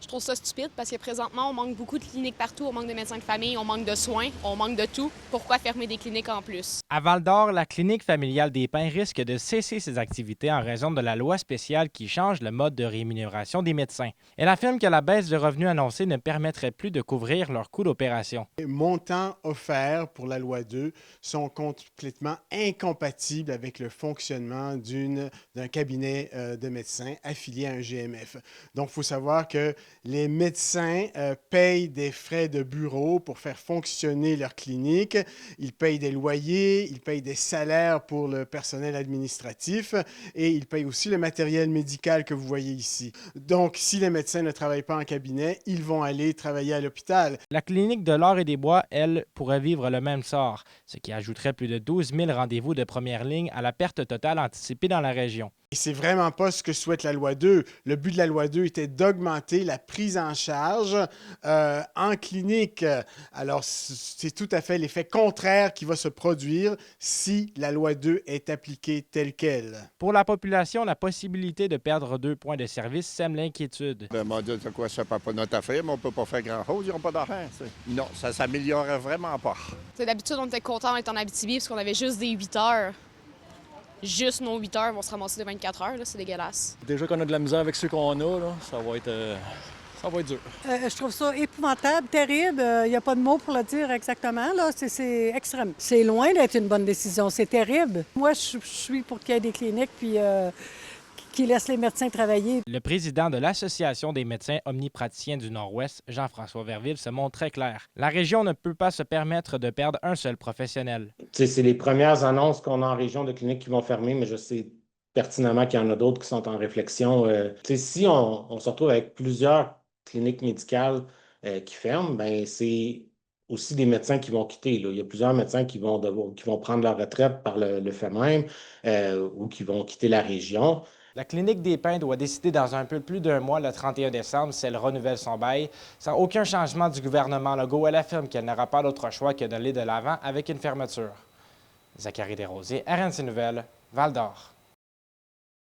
Je trouve ça stupide parce que présentement, on manque beaucoup de cliniques partout, on manque de médecins de famille, on manque de soins, on manque de tout. Pourquoi fermer des cliniques en plus? À Val-d'Or, la clinique familiale des Pins risque de cesser ses activités en raison de la loi spéciale qui change le mode de rémunération des médecins. Elle affirme que la baisse de revenus annoncée ne permettrait plus de couvrir leurs coûts d'opération. Les montants offerts pour la loi 2 sont complètement incompatibles avec le fonctionnement d'un cabinet de médecins affilié à un GMF. Donc, il faut savoir que les médecins payent des frais de bureau pour faire fonctionner leur clinique. Ils payent des loyers, ils payent des salaires pour le personnel administratif et ils payent aussi le matériel médical que vous voyez ici. Donc, si les médecins ne travaillent pas en cabinet, ils vont aller travailler à l'hôpital. La clinique de l'Or et des Bois, elle, pourrait vivre le même sort, ce qui ajouterait plus de 12 000 rendez-vous de première ligne à la perte totale anticipée dans la région. Et c'est vraiment pas ce que souhaite la loi 2. Le but de la loi 2 était d'augmenter la prise en charge en clinique. Alors, c'est tout à fait l'effet contraire qui va se produire si la loi 2 est appliquée telle qu'elle. Pour la population, la possibilité de perdre 2 points de service sème l'inquiétude. Mon Dieu, c'est quoi, ça pas notre affaire, mais on peut pas faire grand-chose, ils n'ont pas d'argent. Non, ça s'améliorerait vraiment pas. D'habitude, on était content d'être en Abitibi parce qu'on avait juste des 8 heures. Juste nos 8 heures vont se ramasser de 24 heures, là, c'est dégueulasse. Déjà qu'on a de la misère avec ceux qu'on a, là, ça va être dur. Je trouve ça épouvantable, terrible. Il n'y a pas de mots pour le dire exactement. Là. C'est extrême. C'est loin d'être une bonne décision. C'est terrible. Moi, je suis pour qu'il y ait des cliniques puis qui laissent les médecins travailler. Le président de l'Association des médecins omnipraticiens du Nord-Ouest, Jean-François Verville, se montre très clair. La région ne peut pas se permettre de perdre un seul professionnel. C'est les premières annonces qu'on a en région de cliniques qui vont fermer, mais je sais pertinemment qu'il y en a d'autres qui sont en réflexion. Si on se retrouve avec plusieurs cliniques médicales qui ferment, ben c'est aussi des médecins qui vont quitter. Là. Il y a plusieurs médecins qui vont prendre leur retraite par le fait même ou qui vont quitter la région. La clinique des Pins doit décider dans un peu plus d'un mois, le 31 décembre, si elle renouvelle son bail. Sans aucun changement du gouvernement Legault, elle affirme qu'elle n'aura pas d'autre choix que d'aller de l'avant avec une fermeture. Zachary Desrosiers, RNC Nouvelles, Val-d'Or.